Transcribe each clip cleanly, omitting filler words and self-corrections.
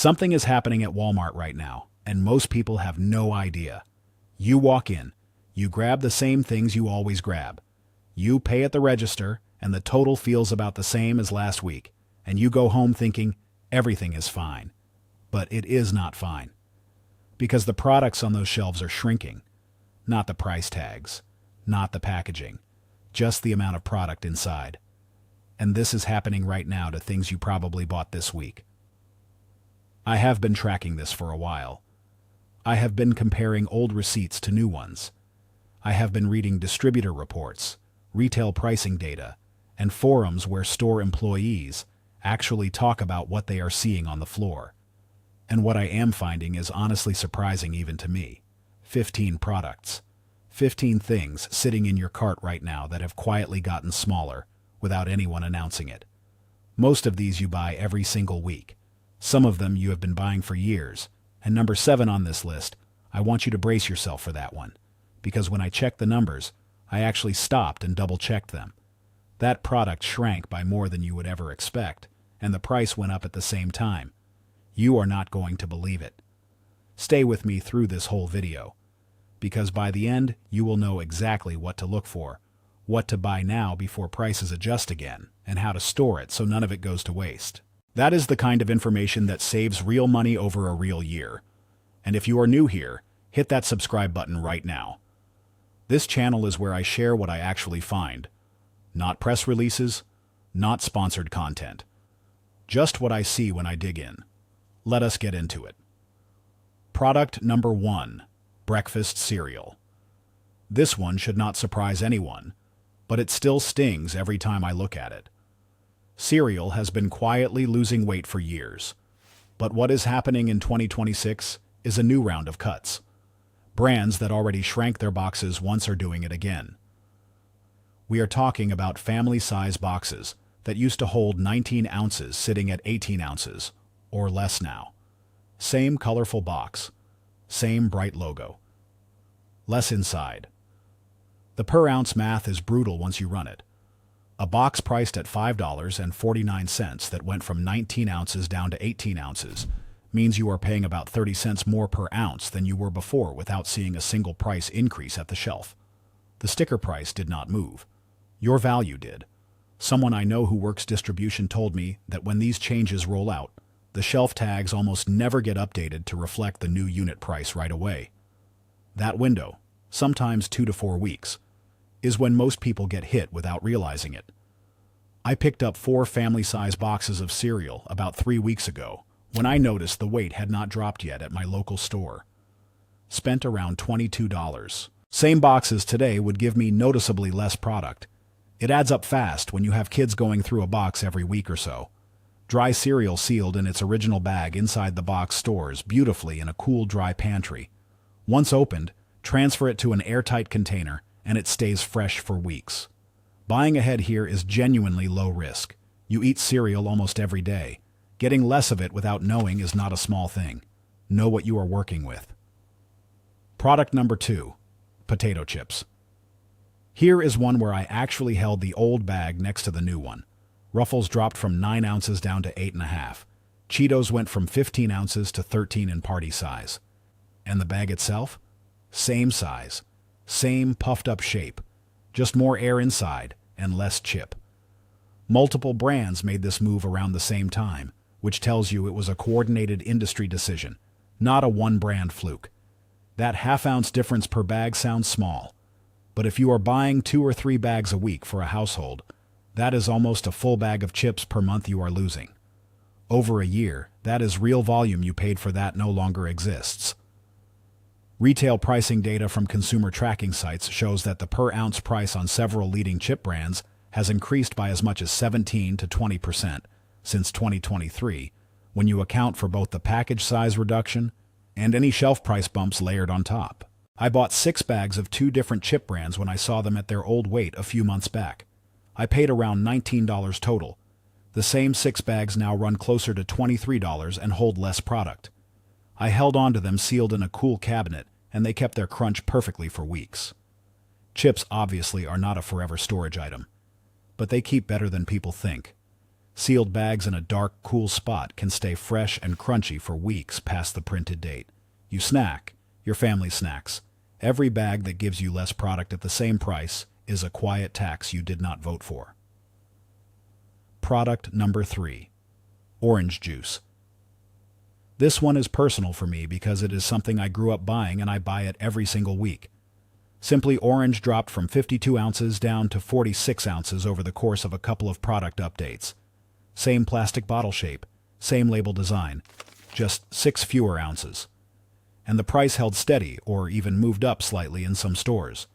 Something is happening at Walmart right now, and most people have no idea. You walk in, you grab the same things you always grab. You pay at the register, and the total feels about the same as last week, and you go home thinking everything is fine. But it is not fine. Because the products on those shelves are shrinking. Not the price tags, not the packaging, just the amount of product inside. And this is happening right now to things you probably bought this week. I have been tracking this for a while. I have been comparing old receipts to new ones. I have been reading distributor reports, retail pricing data, and forums where store employees actually talk about what they are seeing on the floor. And what I am finding is honestly surprising even to me. 15 products. 15 things sitting in your cart right now that have quietly gotten smaller without anyone announcing it. Most of these you buy every single week. Some of them you have been buying for years. And number 7 on this list, I want you to brace yourself for that one. Because when I checked the numbers, I actually stopped and double-checked them. That product shrank by more than you would ever expect, and the price went up at the same time. You are not going to believe it. Stay with me through this whole video, because by the end, you will know exactly what to look for, what to buy now before prices adjust again, and how to store it so none of it goes to waste. That is the kind of information that saves real money over a real year. And if you are new here, hit that subscribe button right now. This channel is where I share what I actually find. Not press releases, not sponsored content. Just what I see when I dig in. Let us get into it. Product number 1, breakfast cereal. This one should not surprise anyone, but it still stings every time I look at it. Cereal has been quietly losing weight for years, but what is happening in 2026 is a new round of cuts. Brands that already shrank their boxes once are doing it again. We are talking about family-size boxes that used to hold 19 ounces sitting at 18 ounces, or less now. Same colorful box, same bright logo. Less inside. The per-ounce math is brutal once you run it. A box priced at $5.49 that went from 19 ounces down to 18 ounces means you are paying about 30 cents more per ounce than you were before without seeing a single price increase at the shelf. The sticker price did not move. Your value did. Someone I know who works distribution told me that when these changes roll out, the shelf tags almost never get updated to reflect the new unit price right away. That window, sometimes 2 to 4 weeks, is when most people get hit without realizing it. I picked up 4 family-size boxes of cereal about 3 weeks ago when I noticed the weight had not dropped yet at my local store. Spent around $22. Same boxes today would give me noticeably less product. It adds up fast when you have kids going through a box every week or so. Dry cereal sealed in its original bag inside the box stores beautifully in a cool, dry pantry. Once opened, transfer it to an airtight container and it stays fresh for weeks. Buying ahead here is genuinely low risk. You eat cereal almost every day. Getting less of it without knowing is not a small thing. Know what you are working with. Product number 2, potato chips. Here is one where I actually held the old bag next to the new one. Ruffles dropped from 9 ounces down to 8.5. Cheetos went from 15 ounces to 13 in party size. And the bag itself? Same size. Same puffed-up shape, just more air inside and less chip. Multiple brands made this move around the same time, which tells you it was a coordinated industry decision, not a one-brand fluke. That half-ounce difference per bag sounds small, but if you are buying 2 or 3 bags a week for a household, that is almost a full bag of chips per month you are losing. Over a year, that is real volume you paid for that no longer exists. Retail pricing data from consumer tracking sites shows that the per-ounce price on several leading chip brands has increased by as much as 17 to 20% since 2023, when you account for both the package size reduction and any shelf price bumps layered on top. I bought 6 bags of 2 different chip brands when I saw them at their old weight a few months back. I paid around $19 total. The same 6 bags now run closer to $23 and hold less product. I held on to them sealed in a cool cabinet, and they kept their crunch perfectly for weeks. Chips obviously are not a forever storage item, but they keep better than people think. Sealed bags in a dark, cool spot can stay fresh and crunchy for weeks past the printed date. You snack, your family snacks. Every bag that gives you less product at the same price is a quiet tax you did not vote for. Product number 3. Orange juice. This one is personal for me because it is something I grew up buying and I buy it every single week. Simply Orange dropped from 52 ounces down to 46 ounces over the course of a couple of product updates. Same plastic bottle shape, same label design, just 6 fewer ounces. And the price held steady or even moved up slightly in some stores.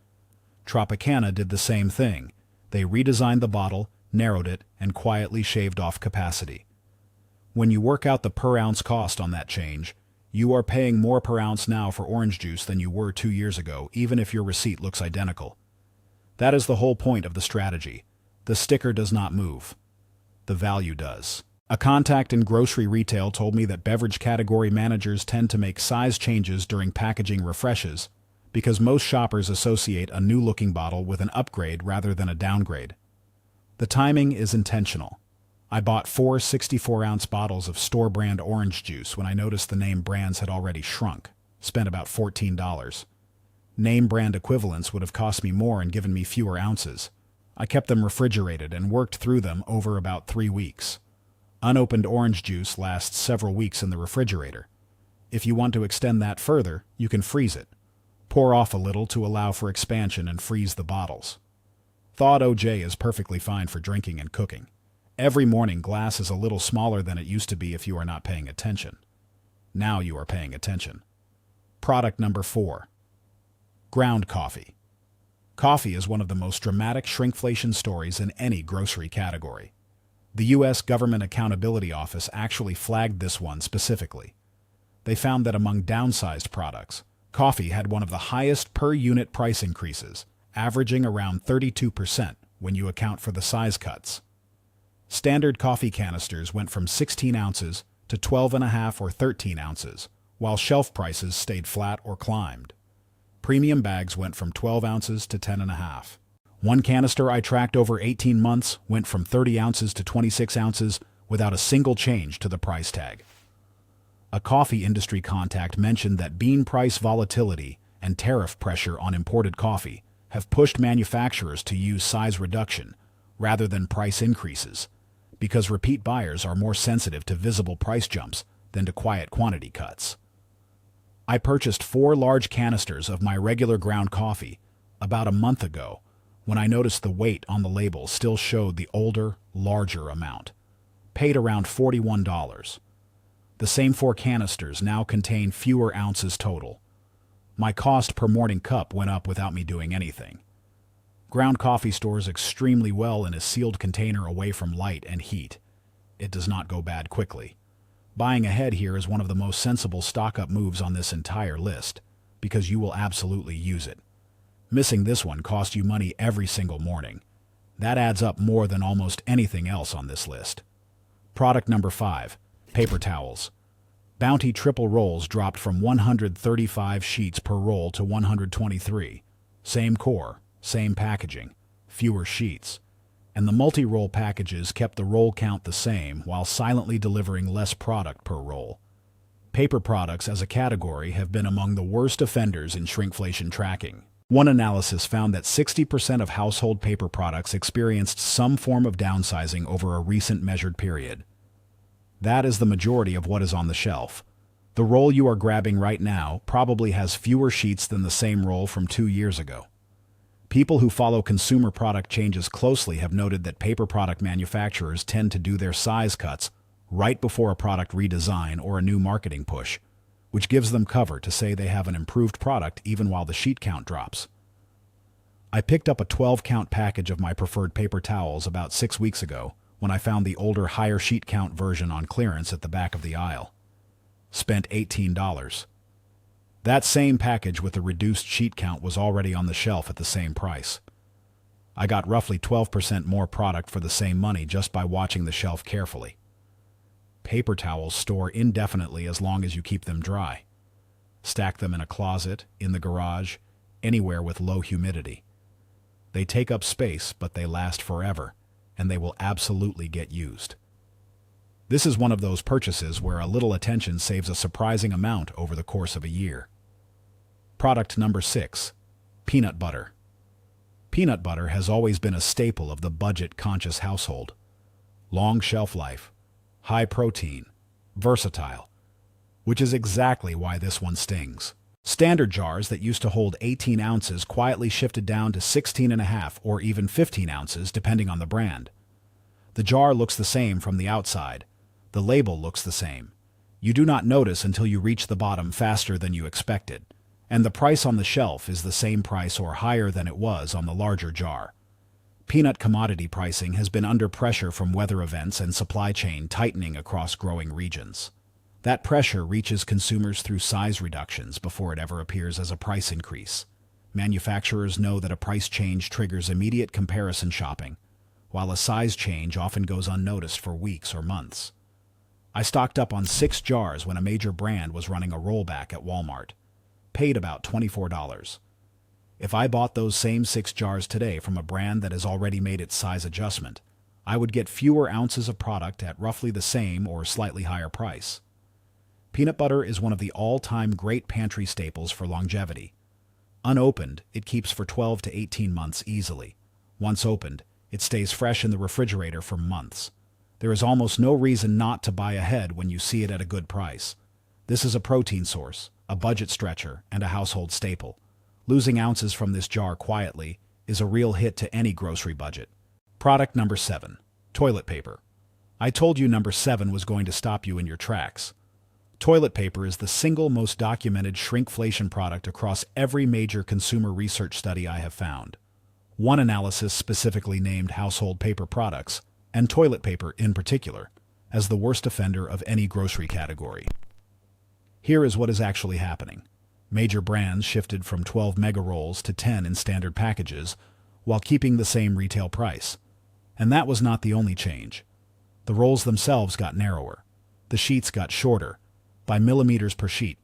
Tropicana did the same thing. They redesigned the bottle, narrowed it, and quietly shaved off capacity. When you work out the per ounce cost on that change, you are paying more per ounce now for orange juice than you were 2 years ago, even if your receipt looks identical. That is the whole point of the strategy. The sticker does not move. The value does. A contact in grocery retail told me that beverage category managers tend to make size changes during packaging refreshes because most shoppers associate a new-looking bottle with an upgrade rather than a downgrade. The timing is intentional. I bought 4 64-ounce bottles of store-brand orange juice when I noticed the name brands had already shrunk, spent about $14. Name brand equivalents would have cost me more and given me fewer ounces. I kept them refrigerated and worked through them over about 3 weeks. Unopened orange juice lasts several weeks in the refrigerator. If you want to extend that further, you can freeze it. Pour off a little to allow for expansion and freeze the bottles. Thawed OJ is perfectly fine for drinking and cooking. Every morning, glass is a little smaller than it used to be if you are not paying attention. Now you are paying attention. Product number 4. Ground coffee. Coffee is one of the most dramatic shrinkflation stories in any grocery category. The U.S. Government Accountability Office actually flagged this one specifically. They found that among downsized products, coffee had one of the highest per-unit price increases, averaging around 32% when you account for the size cuts. Standard coffee canisters went from 16 ounces to 12.5 or 13 ounces, while shelf prices stayed flat or climbed. Premium bags went from 12 ounces to 10.5. One canister I tracked over 18 months went from 30 ounces to 26 ounces without a single change to the price tag. A coffee industry contact mentioned that bean price volatility and tariff pressure on imported coffee have pushed manufacturers to use size reduction rather than price increases, because repeat buyers are more sensitive to visible price jumps than to quiet quantity cuts. I purchased 4 large canisters of my regular ground coffee about a month ago when I noticed the weight on the label still showed the older, larger amount. Paid around $41. The same 4 canisters now contain fewer ounces total. My cost per morning cup went up without me doing anything. Ground coffee stores extremely well in a sealed container away from light and heat. It does not go bad quickly. Buying ahead here is one of the most sensible stock-up moves on this entire list, because you will absolutely use it. Missing this one costs you money every single morning. That adds up more than almost anything else on this list. Product number 5. Paper towels. Bounty triple rolls dropped from 135 sheets per roll to 123. Same core, same packaging, fewer sheets. And the multi-roll packages kept the roll count the same while silently delivering less product per roll. Paper products as a category have been among the worst offenders in shrinkflation tracking. One analysis found that 60% of household paper products experienced some form of downsizing over a recent measured period. That is the majority of what is on the shelf. The roll you are grabbing right now probably has fewer sheets than the same roll from 2 years ago. People who follow consumer product changes closely have noted that paper product manufacturers tend to do their size cuts right before a product redesign or a new marketing push, which gives them cover to say they have an improved product even while the sheet count drops. I picked up a 12-count package of my preferred paper towels about 6 weeks ago when I found the older, higher sheet count version on clearance at the back of the aisle. Spent $18. That same package with the reduced sheet count was already on the shelf at the same price. I got roughly 12% more product for the same money just by watching the shelf carefully. Paper towels store indefinitely as long as you keep them dry. Stack them in a closet, in the garage, anywhere with low humidity. They take up space, but they last forever, and they will absolutely get used. This is one of those purchases where a little attention saves a surprising amount over the course of a year. Product number 6. Peanut butter. Peanut butter has always been a staple of the budget-conscious household. Long shelf life, high protein, versatile, which is exactly why this one stings. Standard jars that used to hold 18 ounces quietly shifted down to 16.5 or even 15 ounces depending on the brand. The jar looks the same from the outside. The label looks the same. You do not notice until you reach the bottom faster than you expected, and the price on the shelf is the same price or higher than it was on the larger jar. Peanut commodity pricing has been under pressure from weather events and supply chain tightening across growing regions. That pressure reaches consumers through size reductions before it ever appears as a price increase. Manufacturers know that a price change triggers immediate comparison shopping, while a size change often goes unnoticed for weeks or months. I stocked up on 6 jars when a major brand was running a rollback at Walmart. Paid about $24. If I bought those same 6 jars today from a brand that has already made its size adjustment, I would get fewer ounces of product at roughly the same or slightly higher price. Peanut butter is one of the all-time great pantry staples for longevity. Unopened, it keeps for 12 to 18 months easily. Once opened, it stays fresh in the refrigerator for months. There is almost no reason not to buy ahead when you see it at a good price. This is a protein source, a budget stretcher, and a household staple. Losing ounces from this jar quietly is a real hit to any grocery budget. Product number 7. Toilet paper. I told you number 7 was going to stop you in your tracks. Toilet paper is the single most documented shrinkflation product across every major consumer research study I have found. One analysis specifically named household paper products, and toilet paper in particular, as the worst offender of any grocery category. Here is what is actually happening. Major brands shifted from 12 mega rolls to 10 in standard packages, while keeping the same retail price. And that was not the only change. The rolls themselves got narrower. The sheets got shorter, by millimeters per sheet,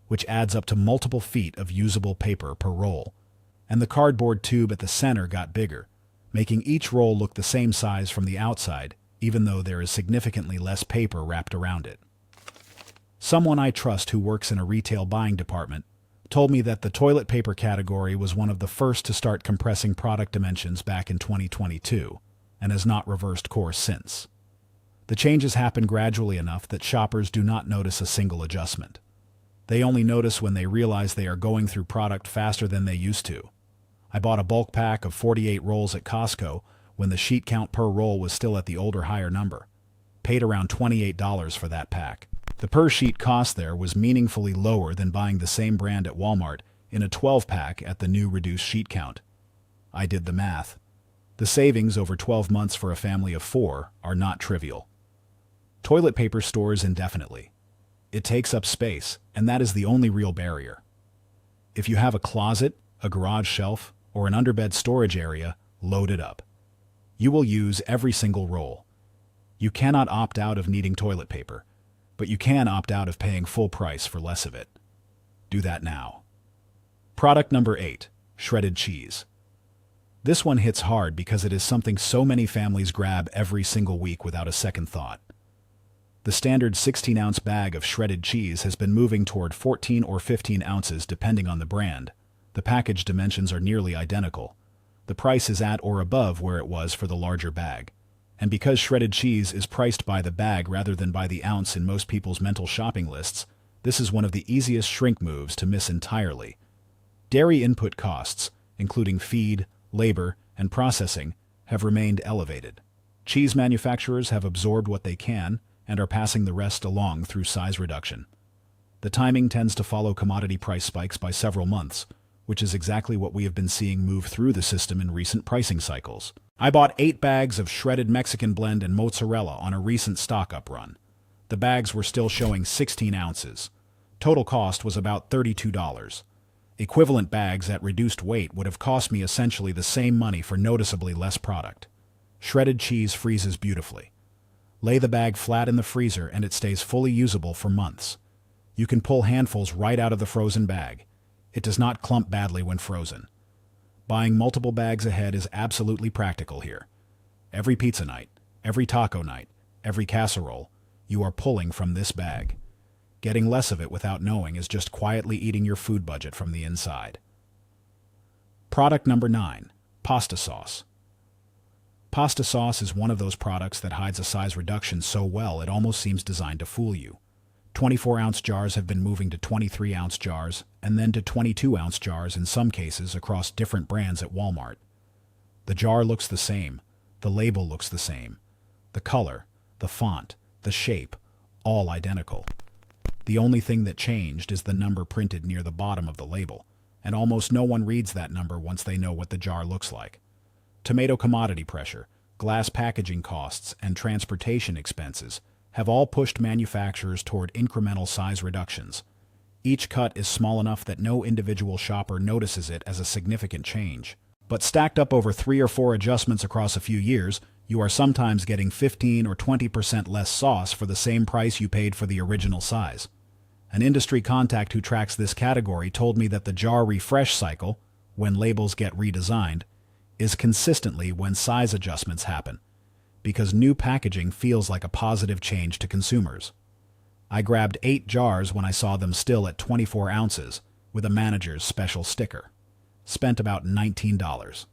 which adds up to multiple feet of usable paper per roll. And the cardboard tube at the center got bigger, making each roll look the same size from the outside, even though there is significantly less paper wrapped around it. Someone I trust who works in a retail buying department told me that the toilet paper category was one of the first to start compressing product dimensions back in 2022, and has not reversed course since. The changes happen gradually enough that shoppers do not notice a single adjustment. They only notice when they realize they are going through product faster than they used to. I bought a bulk pack of 48 rolls at Costco when the sheet count per roll was still at the older higher number. Paid around $28 for that pack. The per sheet cost there was meaningfully lower than buying the same brand at Walmart in a 12-pack at the new reduced sheet count. I did the math. The savings over 12 months for a family of 4 are not trivial. Toilet paper stores indefinitely. It takes up space, and that is the only real barrier. If you have a closet, a garage shelf, or an underbed storage area, load it up. You will use every single roll. You cannot opt out of needing toilet paper, but you can opt out of paying full price for less of it. Do that now. Product number 8. Shredded cheese. This one hits hard because it is something so many families grab every single week without a second thought. The standard 16-ounce bag of shredded cheese has been moving toward 14 or 15 ounces depending on the brand. The package dimensions are nearly identical. The price is at or above where it was for the larger bag. And because shredded cheese is priced by the bag rather than by the ounce in most people's mental shopping lists, this is one of the easiest shrink moves to miss entirely. Dairy input costs, including feed, labor, and processing, have remained elevated. Cheese manufacturers have absorbed what they can and are passing the rest along through size reduction. The timing tends to follow commodity price spikes by several months, which is exactly what we have been seeing move through the system in recent pricing cycles. I bought 8 bags of shredded Mexican blend and mozzarella on a recent stock-up run. The bags were still showing 16 ounces. Total cost was about $32. Equivalent bags at reduced weight would have cost me essentially the same money for noticeably less product. Shredded cheese freezes beautifully. Lay the bag flat in the freezer and it stays fully usable for months. You can pull handfuls right out of the frozen bag. It does not clump badly when frozen. Buying multiple bags ahead is absolutely practical here. Every pizza night, every taco night, every casserole, you are pulling from this bag. Getting less of it without knowing is just quietly eating your food budget from the inside. Product number 9. Pasta sauce. Pasta sauce is one of those products that hides a size reduction so well it almost seems designed to fool you. 24-ounce jars have been moving to 23-ounce jars, and then to 22-ounce jars in some cases across different brands at Walmart. The jar looks the same, the label looks the same, the color, the font, the shape, all identical. The only thing that changed is the number printed near the bottom of the label, and almost no one reads that number once they know what the jar looks like. Tomato commodity pressure, glass packaging costs, and transportation expenses have all pushed manufacturers toward incremental size reductions. Each cut is small enough that no individual shopper notices it as a significant change. But stacked up over 3 or 4 adjustments across a few years, you are sometimes getting 15 or 20% less sauce for the same price you paid for the original size. An industry contact who tracks this category told me that the jar refresh cycle, when labels get redesigned, is consistently when size adjustments happen, because new packaging feels like a positive change to consumers. I grabbed 8 jars when I saw them still at 24 ounces with a manager's special sticker. Spent about $19.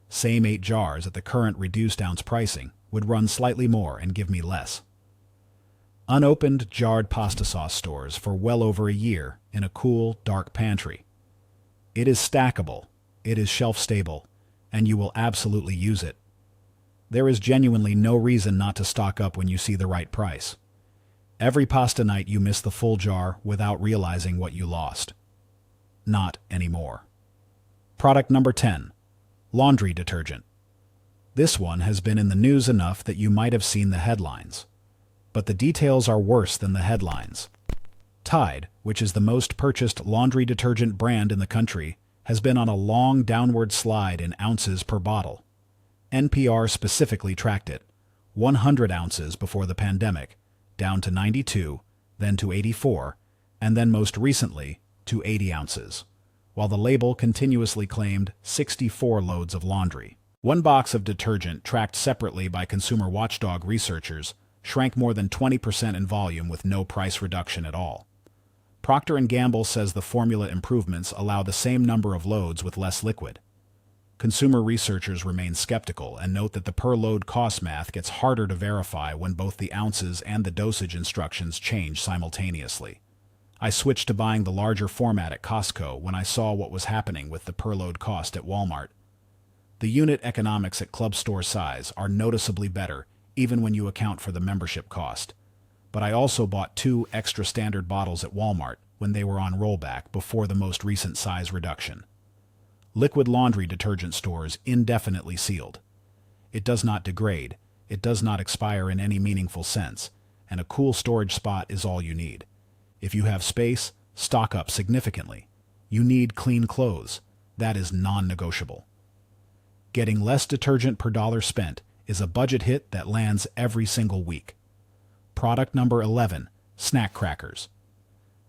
Same 8 jars at the current reduced ounce pricing would run slightly more and give me less. Unopened jarred pasta sauce stores for well over a year in a cool, dark pantry. It is stackable, it is shelf-stable, and you will absolutely use it. There is genuinely no reason not to stock up when you see the right price. Every pasta night you miss the full jar without realizing what you lost. Not anymore. Product number 10. Laundry detergent. This one has been in the news enough that you might have seen the headlines. But the details are worse than the headlines. Tide, which is the most purchased laundry detergent brand in the country, has been on a long downward slide in ounces per bottle. NPR specifically tracked it, 100 ounces before the pandemic, down to 92, then to 84, and then most recently to 80 ounces, while the label continuously claimed 64 loads of laundry. One box of detergent tracked separately by consumer watchdog researchers shrank more than 20% in volume with no price reduction at all. Procter & Gamble says the formula improvements allow the same number of loads with less liquid. Consumer researchers remain skeptical and note that the per-load cost math gets harder to verify when both the ounces and the dosage instructions change simultaneously. I switched to buying the larger format at Costco when I saw what was happening with the per-load cost at Walmart. The unit economics at club store size are noticeably better, even when you account for the membership cost. But I also bought 2 extra standard bottles at Walmart when they were on rollback before the most recent size reduction. Liquid laundry detergent stores indefinitely sealed. It does not degrade, it does not expire in any meaningful sense, and a cool storage spot is all you need. If you have space, stock up significantly. You need clean clothes. That is non-negotiable. Getting less detergent per dollar spent is a budget hit that lands every single week. Product number 11, snack crackers.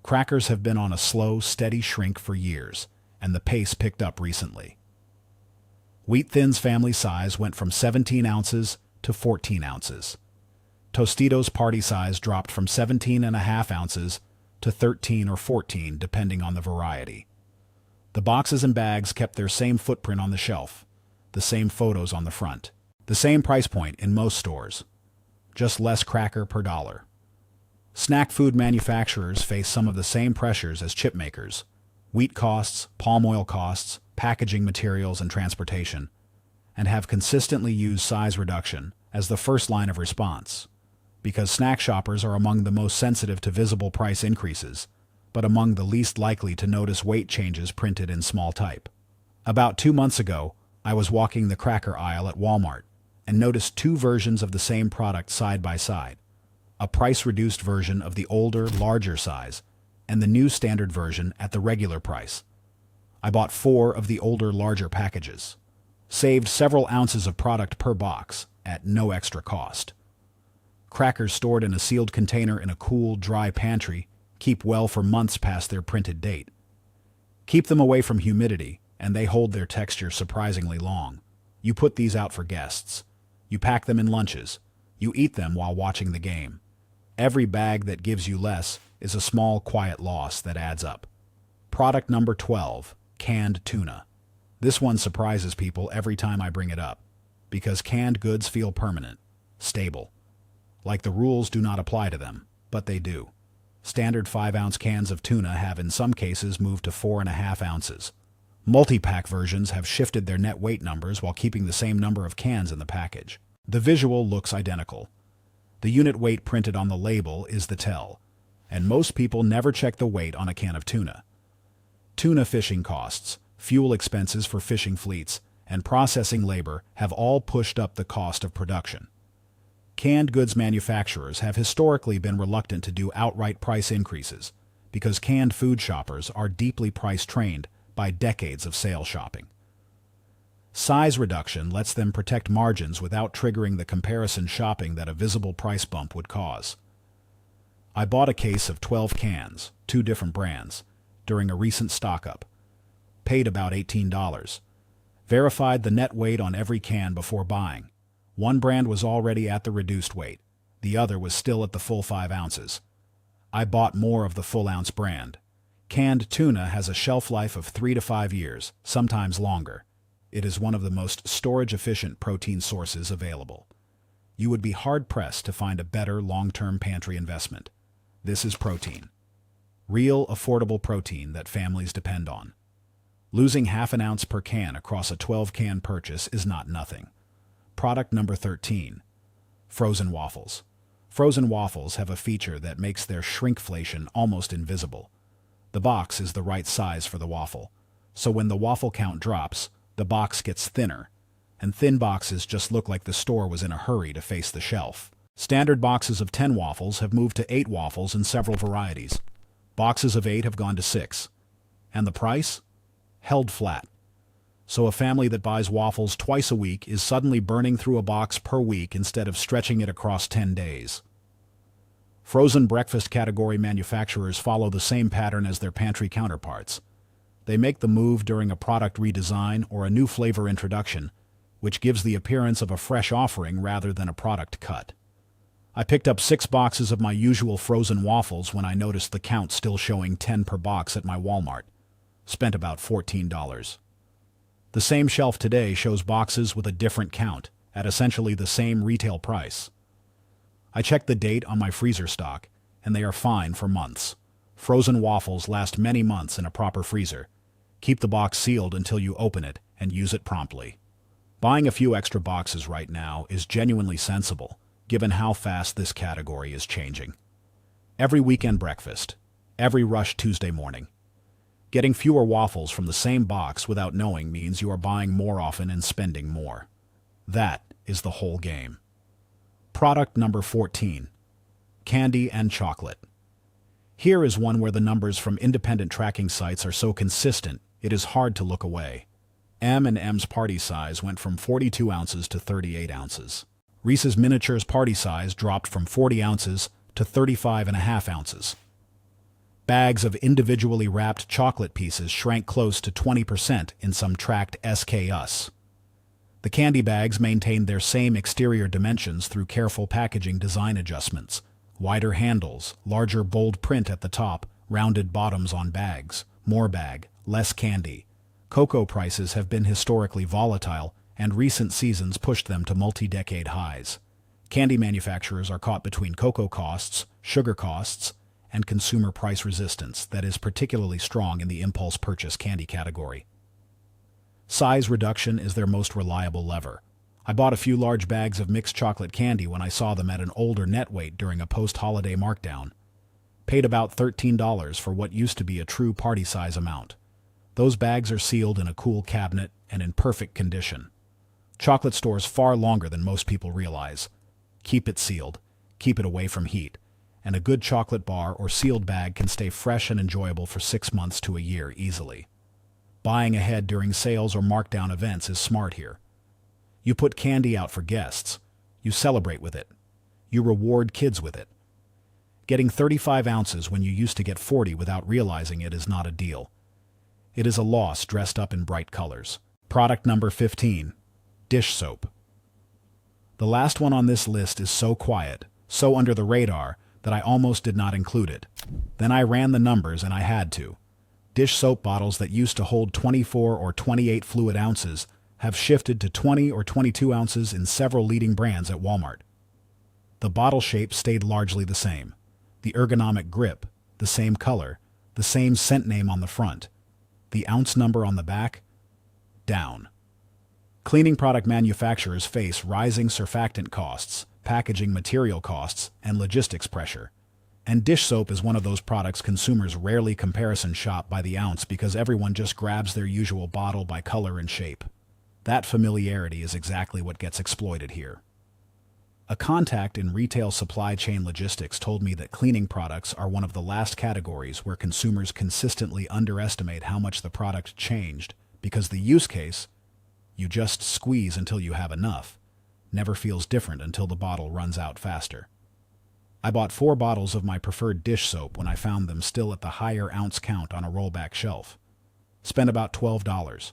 Crackers have been on a slow, steady shrink for years, and the pace picked up recently. Wheat Thins family size went from 17 ounces to 14 ounces. Tostitos party size dropped from 17.5 ounces to 13 or 14 depending on the variety. The boxes and bags kept their same footprint on the shelf, the same photos on the front, the same price point in most stores, just less cracker per dollar. Snack food manufacturers face some of the same pressures as chip makers: wheat costs, palm oil costs, packaging materials, and transportation, and have consistently used size reduction as the first line of response, because snack shoppers are among the most sensitive to visible price increases, but among the least likely to notice weight changes printed in small type. About 2 months ago, I was walking the cracker aisle at Walmart and noticed 2 versions of the same product side by side: a price-reduced version of the older, larger size, and the new standard version at the regular price. I bought 4 of the older, larger packages. Saved several ounces of product per box at no extra cost. Crackers stored in a sealed container in a cool, dry pantry keep well for months past their printed date. Keep them away from humidity, and they hold their texture surprisingly long. You put these out for guests. You pack them in lunches. You eat them while watching the game. Every bag that gives you less is a small, quiet loss that adds up. Product number 12, canned tuna. This one surprises people every time I bring it up, because canned goods feel permanent, stable. Like the rules do not apply to them, but they do. Standard 5-ounce cans of tuna have in some cases moved to 4.5 ounces. Multi-pack versions have shifted their net weight numbers while keeping the same number of cans in the package. The visual looks identical. The unit weight printed on the label is the tell, and most people never check the weight on a can of tuna. Tuna fishing costs, fuel expenses for fishing fleets, and processing labor have all pushed up the cost of production. Canned goods manufacturers have historically been reluctant to do outright price increases because canned food shoppers are deeply price-trained by decades of sale shopping. Size reduction lets them protect margins without triggering the comparison shopping that a visible price bump would cause. I bought a case of 12 cans, 2 different brands, during a recent stock-up. Paid about $18. Verified the net weight on every can before buying. One brand was already at the reduced weight. The other was still at the full 5 ounces. I bought more of the full-ounce brand. Canned tuna has a shelf life of 3 to 5 years, sometimes longer. It is one of the most storage-efficient protein sources available. You would be hard-pressed to find a better long-term pantry investment. This is protein. Real, affordable protein that families depend on. Losing half an ounce per can across a 12-can purchase is not nothing. Product number 13. Frozen waffles. Frozen waffles have a feature that makes their shrinkflation almost invisible. The box is the right size for the waffle, so when the waffle count drops, the box gets thinner, and thin boxes just look like the store was in a hurry to face the shelf. Standard boxes of 10 waffles have moved to 8 waffles in several varieties. Boxes of 8 have gone to 6. And the price? Held flat. So a family that buys waffles twice a week is suddenly burning through a box per week instead of stretching it across 10 days. Frozen breakfast category manufacturers follow the same pattern as their pantry counterparts. They make the move during a product redesign or a new flavor introduction, which gives the appearance of a fresh offering rather than a product cut. I picked up 6 boxes of my usual frozen waffles when I noticed the count still showing 10 per box at my Walmart. Spent about $14. The same shelf today shows boxes with a different count at essentially the same retail price. I checked the date on my freezer stock, and they are fine for months. Frozen waffles last many months in a proper freezer. Keep the box sealed until you open it and use it promptly. Buying a few extra boxes right now is genuinely sensible, given how fast this category is changing. Every weekend breakfast, every rush Tuesday morning. Getting fewer waffles from the same box without knowing means you are buying more often and spending more. That is the whole game. Product number 14. Candy and chocolate. Here is one where the numbers from independent tracking sites are so consistent, it is hard to look away. M&M's party size went from 42 ounces to 38 ounces. Reese's Miniatures party size dropped from 40 ounces to 35.5 ounces. Bags of individually wrapped chocolate pieces shrank close to 20% in some tracked SKUs. The candy bags maintained their same exterior dimensions through careful packaging design adjustments. Wider handles, larger bold print at the top, rounded bottoms on bags, more bag, less candy. Cocoa prices have been historically volatile, and recent seasons pushed them to multi-decade highs. Candy manufacturers are caught between cocoa costs, sugar costs, and consumer price resistance that is particularly strong in the impulse purchase candy category. Size reduction is their most reliable lever. I bought a few large bags of mixed chocolate candy when I saw them at an older net weight during a post-holiday markdown. Paid about $13 for what used to be a true party size amount. Those bags are sealed in a cool cabinet and in perfect condition. Chocolate stores far longer than most people realize. Keep it sealed. Keep it away from heat. And a good chocolate bar or sealed bag can stay fresh and enjoyable for 6 months to a year easily. Buying ahead during sales or markdown events is smart here. You put candy out for guests. You celebrate with it. You reward kids with it. Getting 35 ounces when you used to get 40 without realizing it is not a deal. It is a loss dressed up in bright colors. Product number 15. Dish soap. The last one on this list is so quiet, so under the radar, that I almost did not include it. Then I ran the numbers and I had to. Dish soap bottles that used to hold 24 or 28 fluid ounces have shifted to 20 or 22 ounces in several leading brands at Walmart. The bottle shape stayed largely the same. The ergonomic grip, the same color, the same scent name on the front. The ounce number on the back, down. Cleaning product manufacturers face rising surfactant costs, packaging material costs, and logistics pressure. And dish soap is one of those products consumers rarely comparison shop by the ounce because everyone just grabs their usual bottle by color and shape. That familiarity is exactly what gets exploited here. A contact in retail supply chain logistics told me that cleaning products are one of the last categories where consumers consistently underestimate how much the product changed because the use case, you just squeeze until you have enough, never feels different until the bottle runs out faster. I bought 4 bottles of my preferred dish soap when I found them still at the higher ounce count on a rollback shelf. Spent about $12.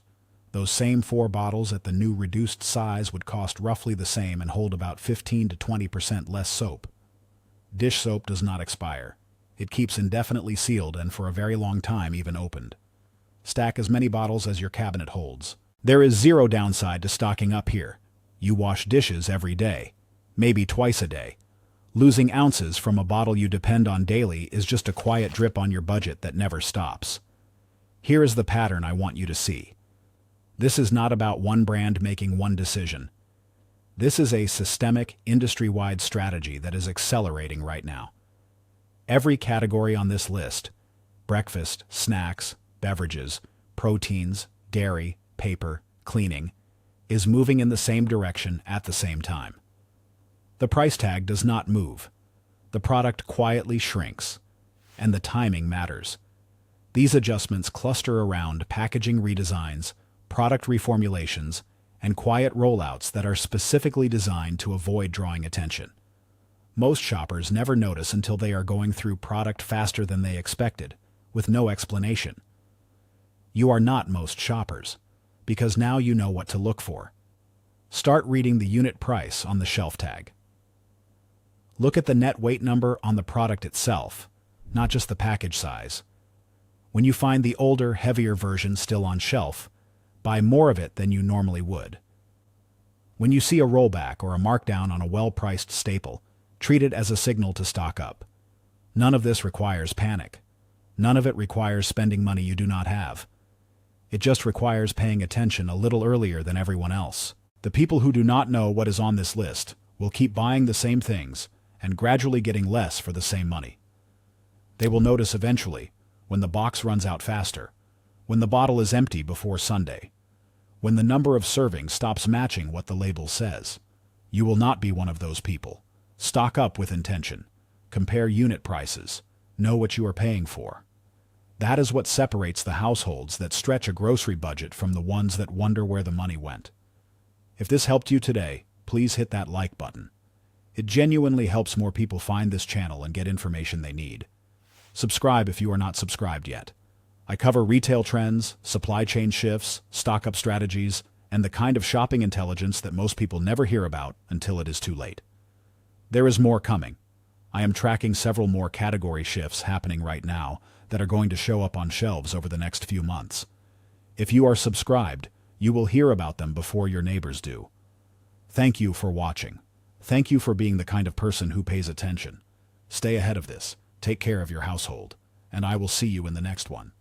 Those same 4 bottles at the new reduced size would cost roughly the same and hold about 15 to 20% less soap. Dish soap does not expire. It keeps indefinitely sealed and for a very long time even opened. Stack as many bottles as your cabinet holds. There is zero downside to stocking up here. You wash dishes every day, maybe twice a day. Losing ounces from a bottle you depend on daily is just a quiet drip on your budget that never stops. Here is the pattern I want you to see. This is not about one brand making one decision. This is a systemic, industry-wide strategy that is accelerating right now. Every category on this list, breakfast, snacks, beverages, proteins, dairy, paper, cleaning, is moving in the same direction at the same time. The price tag does not move. The product quietly shrinks, and the timing matters. These adjustments cluster around packaging redesigns, product reformulations, and quiet rollouts that are specifically designed to avoid drawing attention. Most shoppers never notice until they are going through product faster than they expected, with no explanation. You are not most shoppers, because now you know what to look for. Start reading the unit price on the shelf tag. Look at the net weight number on the product itself, not just the package size. When you find the older, heavier version still on shelf, buy more of it than you normally would. When you see a rollback or a markdown on a well-priced staple, treat it as a signal to stock up. None of this requires panic. None of it requires spending money you do not have. It just requires paying attention a little earlier than everyone else. The people who do not know what is on this list will keep buying the same things and gradually getting less for the same money. They will notice eventually, when the box runs out faster, when the bottle is empty before Sunday, when the number of servings stops matching what the label says. You will not be one of those people. Stock up with intention. Compare unit prices. Know what you are paying for. That is what separates the households that stretch a grocery budget from the ones that wonder where the money went. If this helped you today, please hit that like button. It genuinely helps more people find this channel and get information they need. Subscribe if you are not subscribed yet. I cover retail trends, supply chain shifts, stock-up strategies, and the kind of shopping intelligence that most people never hear about until it is too late. There is more coming. I am tracking several more category shifts happening right now that are going to show up on shelves over the next few months. If you are subscribed, you will hear about them before your neighbors do. Thank you for watching. Thank you for being the kind of person who pays attention. Stay ahead of this, take care of your household, and I will see you in the next one.